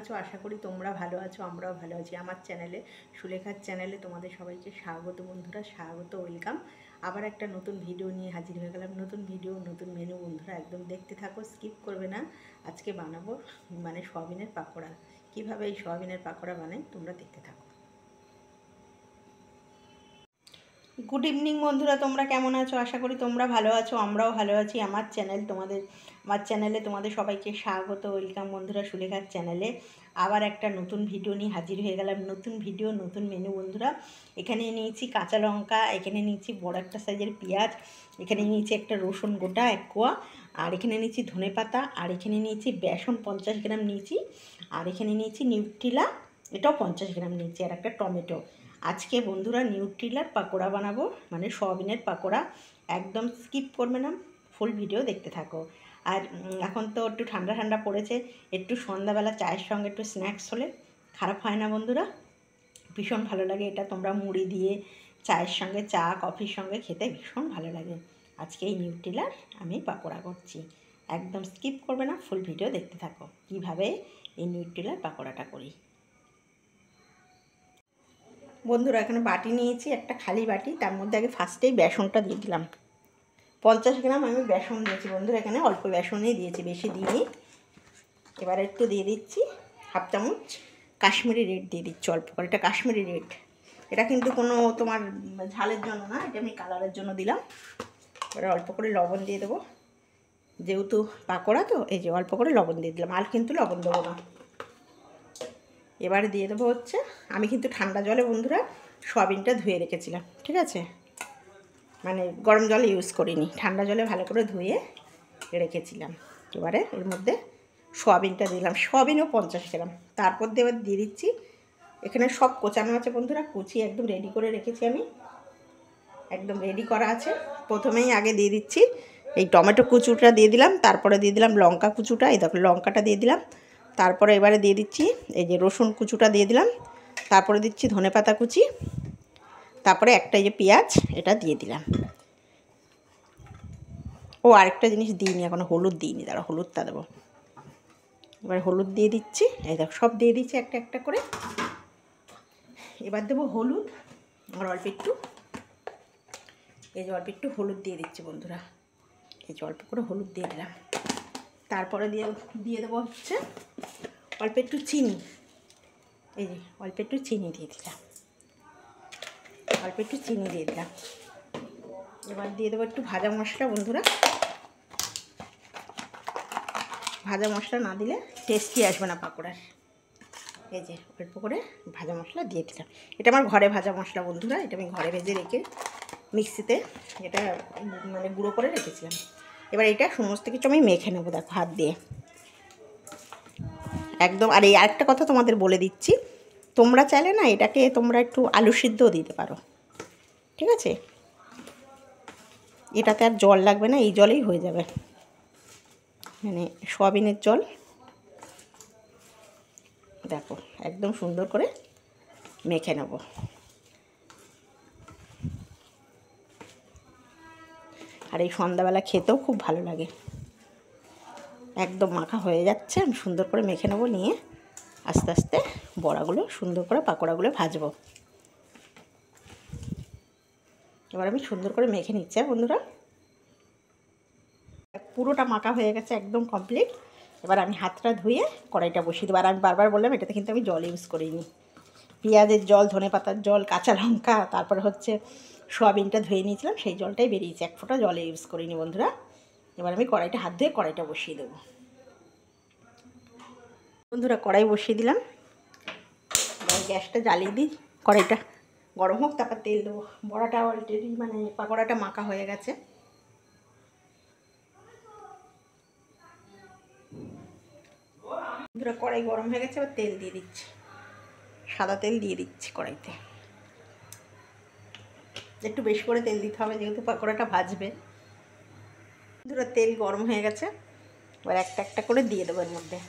আছো? আশা করি তোমরা ভালো আছো, আমরাও ভালো আছি। আমার চ্যানেলে, সুলেখার চ্যানেলে তোমাদের সবাইকে স্বাগত বন্ধুরা, স্বাগত, ওয়েলকাম। আবার একটা নতুন ভিডিও নিয়ে হাজির হয়ে গেলাম। নতুন ভিডিও, নতুন মেনু বন্ধুরা, একদম দেখতে থাকো, স্কিপ করবে না। আজকে বানাবো সয়াবিনের পাকোড়া। কীভাবে এই সয়াবিনের পাকোড়া বানাই তোমরা দেখতে থাকো। গুড ইভিনিং বন্ধুরা, তোমরা কেমন আছো? আশা করি তোমরা ভালো আছো, আমরাও ভালো আছি। আমার চ্যানেলে তোমাদের সবাইকে স্বাগত, ওয়েলকাম বন্ধুরা, সুলেখার চ্যানেলে আবার একটা নতুন ভিডিও নিয়ে হাজির হয়ে গেলাম। নতুন ভিডিও, নতুন মেনু বন্ধুরা। এখানে নিয়েছি কাঁচা লঙ্কা, এখানে নিয়েছি বড় একটা সাইজের পেঁয়াজ, এখানে নিয়েছি একটা রসুন গোটা 1 কোয়া, আর এখানে নিয়েছি ধনেপাতা, আর এখানে নিয়েছি বেসন 50 গ্রাম নিয়েছি, আর এখানে নিয়েছি নিউট্রিলা, এটাও 50 গ্রাম নিয়েছি, আর একটা টমেটো। আজকে বন্ধুরা নিউট্রিলার পাকোড়া বানাবো, সয়াবিনের পাকোড়া। একদম স্কিপ করবে না, ফুল ভিডিও দেখতে থাকো। আর এখন তো একটু ঠান্ডা ঠান্ডা পড়েছে, একটু সন্ধ্যাবেলা চায়ের সঙ্গে একটু স্ন্যাক্স হলে খারাপ হয় না বন্ধুরা, ভীষণ ভালো লাগে এটা। তোমরা মুড়ি দিয়ে চায়ের সঙ্গে, চা কফির সঙ্গে খেতে ভীষণ ভালো লাগে। আজকে এই নিউট্রিলার আমি পাকোড়া করছি, একদম স্কিপ করবে না, ফুল ভিডিও দেখতে থাকো কীভাবে এই নিউট্রিলার পাকোড়াটা করি। বন্ধুরা এখানে বাটি নিয়েছি, একটা খালি বাটি, তার মধ্যে আগে ফার্স্টেই বেসনটা দিয়ে দিলাম। 50 গ্রাম আমি বেসন দিয়েছি বন্ধুরা, এখানে অল্প বেসনই দিয়েছি, বেশি দিইনি। এবার একটু দিয়ে দিচ্ছি হাফ চামচ কাশ্মীরি রেড দিয়ে দিচ্ছি, অল্প করে। এটা কাশ্মীরি রেড, এটা কিন্তু কোনো তোমার ঝালের জন্য না, এটা আমি কালারের জন্য দিলাম। এবার অল্প করে লবণ দিয়ে দেবো, যেহেতু পাকোড়া তো এই যে অল্প করে লবণ দিয়ে দিলাম, আর কিন্তু লবণ দেবো না। এবারে দিয়ে দেবো হচ্ছে, আমি কিন্তু ঠান্ডা জলে বন্ধুরা সয়াবিনটা ধুয়ে রেখেছিলাম, ঠিক আছে, গরম জলে ইউজ করিনি, ঠান্ডা জলে ভালো করে ধুয়ে রেখেছিলাম। এবারে এর মধ্যে সয়াবিনটা দিলাম, সয়াবিনও 50 গ্রাম। তারপর এবার দিয়ে দিচ্ছি, এখানে সব কোচানো আছে বন্ধুরা, কুচি একদম রেডি করে রেখেছি আমি, একদম রেডি করা আছে। প্রথমেই আগে দিয়ে দিচ্ছি এই টমেটো কুচুটা দিয়ে দিলাম, তারপরে দিয়ে দিলাম লঙ্কা কুচুটা, এই দেখো লঙ্কাটা দিয়ে দিলাম। তারপরে এবারে দিয়ে দিচ্ছি এই যে রসুন কুচুটা দিয়ে দিলাম, তারপরে দিচ্ছি ধনেপাতা কুচি, তারপরে একটা এই যে পেঁয়াজ, এটা দিয়ে দিলাম। ও আরেকটা জিনিস দিইনি এখনো, হলুদ দিইনি, দাঁড়া হলুদটা দেবো। এবার হলুদ দিয়ে দিচ্ছি, এই দেখো সব দিয়ে দিচ্ছি একটা একটা করে। এবার দেবো হলুদ, আর অল্প একটু, এই যে অল্প একটু হলুদ দিয়ে দিচ্ছি বন্ধুরা, এই যে অল্প করে হলুদ দিয়ে দিলাম। তারপরে দিয়ে দেবো হচ্ছে অল্প একটু চিনি, এই যে অল্প একটু চিনি দিয়ে দিলাম, অল্প একটু চিনি দিয়ে দিলাম। এবার দিয়ে দেবো একটু ভাজা মশলা বন্ধুরা, ভাজা মশলা না দিলে টেস্টি আসবে না পাকোড়ার। এই যে অল্প করে ভাজা মশলা দিয়ে দিলাম, এটা আমার ঘরে ভাজা মশলা বন্ধুরা, এটা আমি ঘরে ভেজে রেখে মিক্সিতে এটা গুঁড়ো করে রেখেছিলাম। এবার এটা সমস্ত কিছু আমি মেখে নেবো, দেখো হাত দিয়ে একদম। আর এই আরেকটা কথা তোমাদের বলে দিচ্ছি, তোমরা চাইলে না এটাকে তোমরা একটু আলু সিদ্ধও দিতে পারো, ঠিক আছে, এটাতে আর জল লাগবে না, এই জলেই হয়ে যাবে, সয়াবিনের জল। দেখো একদম সুন্দর করে মেখে নেব। আর এই সন্ধ্যাবেলা খেতেও খুব ভালো লাগে, একদম মাখা হয়ে যাচ্ছে। আমি সুন্দর করে মেখে নেবো, নিয়ে আস্তে আস্তে বড়াগুলো সুন্দর করে পাকোড়াগুলো ভাজবো। এবার আমি সুন্দর করে মেখে নিচ্ছি বন্ধুরা, পুরোটা মাখা হয়ে গেছে, একদম কমপ্লিট। এবার আমি হাতটা ধুয়ে কড়াইটা বসিয়ে দেবো। আর আমি বারবার বললাম এটাতে কিন্তু আমি জল ইউজ করিনি, পেঁয়াজের জল, ধনেপাতার জল, কাঁচা লঙ্কা, তারপরে হচ্ছে সয়াবিনটা ধুয়ে নিয়েছিলাম, সেই জলটাই বেরিয়েছে, এক ফোঁটা জলে ইউজ করিনি বন্ধুরা। এবার আমি কড়াইটা হাত ধুয়ে কড়াইটা বসিয়ে দেবো বন্ধুরা, কড়াই বসিয়ে দিলাম। গ্যাসটা জ্বালিয়ে দিই, কড়াইটা গরম হোক, তারপর তেল দেবো। বড়াটা অলরেডি পাকোড়াটা মাখা হয়ে গেছে। বন্ধুরা কড়াই গরম হয়ে গেছে, এবার তেল দিয়ে দিচ্ছি, সাদা তেল দিয়ে দিচ্ছি কড়াইতে। একটু বেশি করে তেল দিতে হবে, যেহেতু পাকোড়াটা ভাজবে। বন্ধুরা তেল গরম হয়ে গেছে, এবার একটা একটা করে দিয়ে দেবো এর মধ্যে।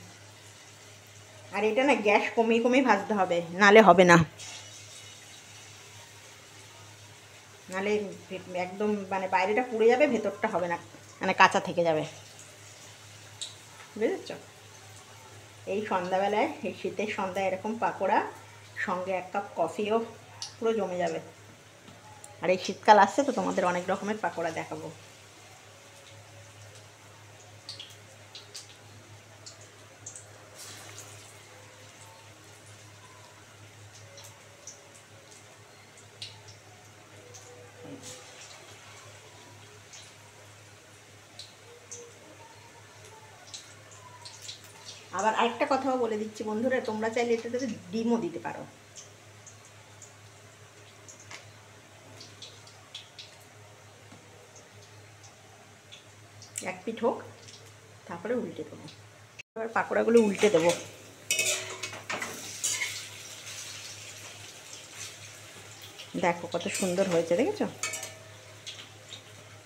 আর এটা না গ্যাস কমিয়ে কমিয়ে ভাজতে হবে, নালে হবে না, নালে একদম বাইরেটা পুড়ে যাবে, ভেতরটা হবে না, কাঁচা থেকে যাবে, বুঝেছ। এই সন্ধ্যাবেলায়, এই শীতের সন্ধ্যায় এরকম পাকোড়া সঙ্গে 1 কাপ কফিও পুরো জমে যাবে। আর এই শীতকাল আসছে তো তোমাদের অনেক রকমের পাকোড়া দেখাবো। আবার আরেকটা কথাও বলে দিচ্ছি বন্ধুরা, তোমরা চাইলে এটাতে ডিমও দিতে পারো। এক পিঠ হোক, তারপরে উল্টে দেবো। এবার পাকোড়াগুলো উল্টে দেবো। দেখো কত সুন্দর হয়েছে, দেখেছো?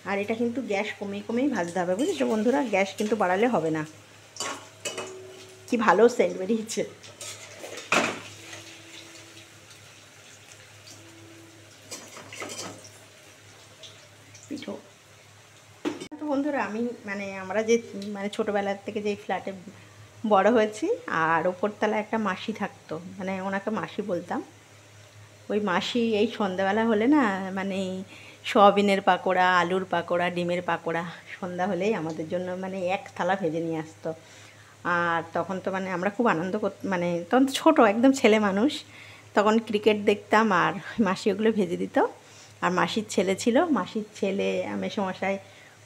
আর এটা কিন্তু গ্যাস কমিয়ে কমিয়ে ভাজতে হবে, বুঝেছো বন্ধুরা? গ্যাস কিন্তু বাড়ালে হবে না। কি ভালো সেন্ট বেরিয়েছে। পিঠো তো বন্ধুরা, আমি আমরা যে ছোটোবেলার থেকে যেই ফ্ল্যাটে বড় হয়েছি, আর ওপরতলা একটা মাসি থাকতো, ওনাকে মাসি বলতাম। ওই মাসি এই সন্ধ্যাবেলা হলে না সয়াবিনের পাকোড়া, আলুর পাকোড়া, ডিমের পাকোড়া সন্ধ্যা হলেই আমাদের জন্য এক থালা ভেজে নিয়ে আসতো। আর তখন তো আমরা খুব আনন্দ তখন ছোটো একদম ছেলে মানুষ, তখন ক্রিকেট দেখতাম আর মাসি ওগুলো ভেজে দিত। আর মাসির ছেলে ছিল, মাসির ছেলে মেসোমশাই,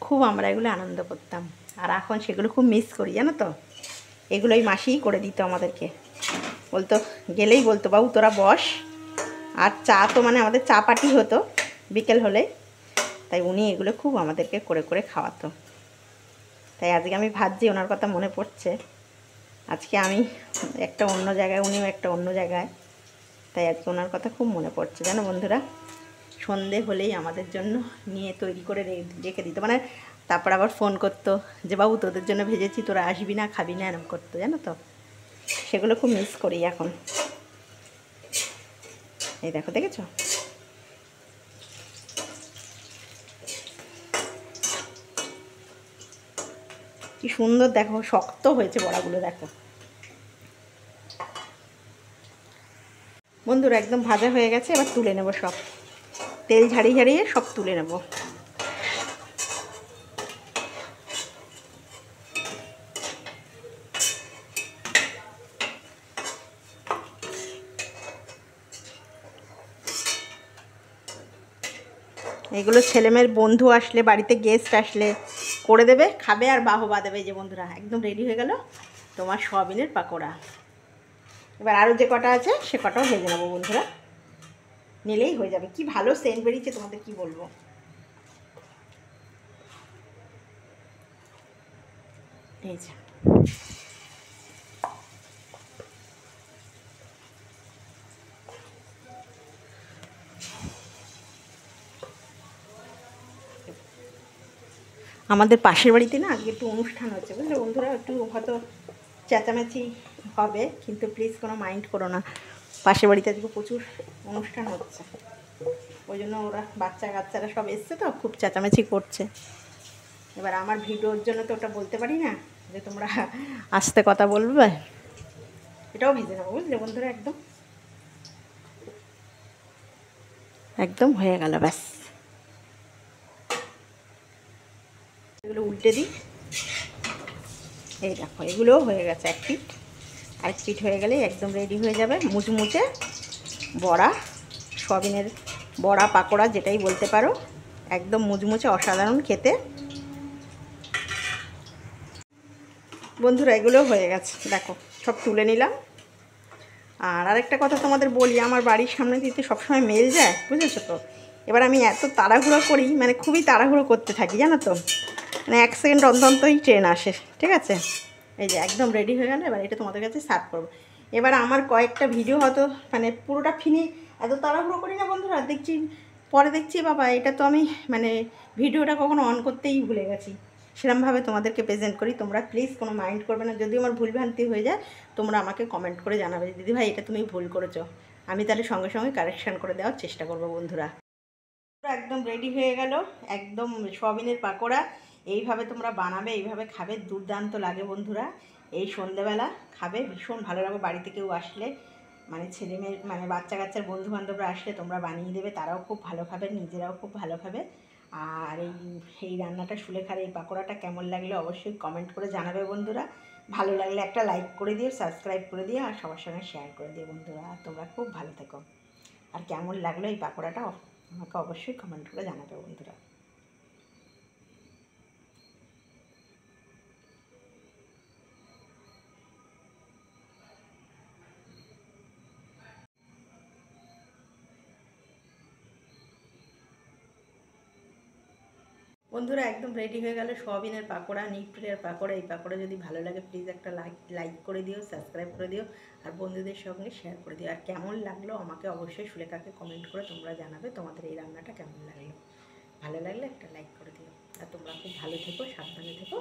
খুব আমরা এগুলো আনন্দ করতাম। আর এখন সেগুলো খুব মিস করি, জানো তো? এগুলোই মাসিই করে দিত আমাদেরকে। বলতো, গেলেই বলতো, বাবু তোরা বস। আর চা তো আমাদের চা পার্টি হতো বিকেল হলে, তাই উনি এগুলো খুব আমাদেরকে করে করে খাওয়াতো। তাই আজকে আমি ভাবছি, ওনার কথা মনে পড়ছে। আজকে আমি একটা অন্য জায়গায়, উনিও একটা অন্য জায়গায়, তাই আজকে ওনার কথা খুব মনে পড়ছে, জানো বন্ধুরা? সন্ধে হলেই আমাদের জন্য নিয়ে তৈরি করে রেখে দিত, তারপর আবার ফোন করতো যে বাবু তোদের জন্য ভেজেছি, তোরা আসবি না, খাবি না, এরকম করতো, জানো তো? সেগুলো খুব মিস করি এখন। এই দেখো, দেখেছো? কি সুন্দর, দেখো শক্ত হয়েছে বড়াগুলো, দেখো বন্ধুরা, একদম ভাজা হয়ে গেছে। এবার তুলে নেব সব, তেল ঝাড়িয়ে ঝাড়িয়ে সব তুলে নেব। এগুলো ছেলেমেয়ের বন্ধু আসলে, বাড়িতে গেস্ট আসলে করে দেবে, খাবে আর বাহবা দেবে। যে বন্ধুরা, একদম রেডি হয়ে গেল তোমার সয়াবিনের পাকোড়া। এবার আরও যে কটা আছে সে কটাও ভেজে নেবো বন্ধুরা, নিলেই হয়ে যাবে। কি ভালো সেন্ট বেরিয়েছে, তোমাদের কি বলবো। এই যে আমাদের পাশের বাড়িতে না আজকে একটু অনুষ্ঠান হচ্ছে, বুঝলে বন্ধুরা? একটু হয়তো চেঁচামেচি হবে, কিন্তু প্লিজ কোনো মাইন্ড করো না। পাশের বাড়িতে আজকে প্রচুর অনুষ্ঠান হচ্ছে, ওই জন্য ওরা বাচ্চারা সব এসছে তো, খুব চেঁচামেচি করছে। এবার আমার ভিডিওর জন্য তো ওটা বলতে পারি না যে তোমরা আস্তে কথা বলবে। এটাও ভেজে নেবো, বুঝলে বন্ধুরা? একদম একদম হয়ে গেল, ব্যাস। এগুলো উল্টে দিই। এই দেখো, এগুলোও হয়ে গেছে এক পিঠ। আরেক পিঠ হয়ে গেলে একদম রেডি হয়ে যাবে মুচমুচে বড়া, সয়াবিনের বড়া, পাকোড়া, যেটাই বলতে পারো। একদম মুচমুচে, অসাধারণ খেতে। বন্ধুরা, এগুলোও হয়ে গেছে, দেখো সব তুলে নিলাম। আর আরেকটা কথা তোমাদের বলি, আমার বাড়ির সামনে দিতে সবসময় মেল যায়, বুঝেছো তো? এবার আমি এত তাড়াহুড়ো করি, খুবই তাড়াহুড়ো করতে থাকি, জানো তো? 1 সেকেন্ড অন্তরই ট্রেন আসে, ঠিক আছে? এই যে একদম রেডি হয়ে গেল। এবার এটা তোমাদের কাছে সার্ভ করবো। এবার আমার কয়েকটা ভিডিও হয়তো পুরোটা এত তাড়াহুড়ো করি না বন্ধুরা, পরে দেখছি বাবা এটা তো আমি ভিডিওটা কখনো অন করতেই ভুলে গেছি। সেরকমভাবে তোমাদেরকে প্রেজেন্ট করি। তোমরা প্লিজ কোনো মাইন্ড করবে না, যদি আমার ভুলভ্রান্তি হয়ে যায় তোমরা আমাকে কমেন্ট করে জানাবে, দিদি ভাই এটা তুমি ভুল করেছো। আমি তাহলে সঙ্গে সঙ্গে কারেকশান করে দেওয়ার চেষ্টা করবো বন্ধুরা। একদম রেডি হয়ে গেল, একদম সয়াবিনের পাকোড়া। এইভাবে তোমরা বানাবে, এইভাবে খাবে, দুর্দান্ত লাগে বন্ধুরা। এই সন্ধ্যেবেলা খাবে, ভীষণ ভালো লাগবে। বাড়িতে কেউ আসলে মানে ছেলেমেয়ে মানে বাচ্চা কাচ্চার বন্ধুবান্ধবরা আসলে তোমরা বানিয়ে দেবে, তারাও খুব ভালো খাবে, নিজেরাও খুব ভালো খাবে। আর এই রান্নাটা সুলেখার এই পাকোড়াটা কেমন লাগলে অবশ্যই কমেন্ট করে জানাবে বন্ধুরা। ভালো লাগলে একটা লাইক করে দিও, সাবস্ক্রাইব করে দিও, আর সবার সঙ্গে শেয়ার করে দিও বন্ধুরা। আর তোমরা খুব ভালো থেকো। আর কেমন লাগলো এই পাকোড়াটা আমাকে অবশ্যই কমেন্ট করে জানাবে বন্ধুরা। বন্ধুরা একদম রেডি হয়ে গেল সোয়াবিনের পাকোড়া, নিপটেলের পাকোড়া। এই পাকোড়া যদি ভালো লাগে প্লিজ একটা লাইক করে দিও, সাবস্ক্রাইব করে দিও, আর বন্ধুদের সঙ্গে শেয়ার করে দিও। আর কেমন লাগলো আমাকে অবশ্যই সুলেখাকে কমেন্ট করে তোমরা জানাবে তোমাদের এই রান্নাটা কেমন লাগলো। ভালো লাগলে একটা লাইক করে দিও। আর তোমরা খুব ভালো থেকো, সাবধানে থেকো।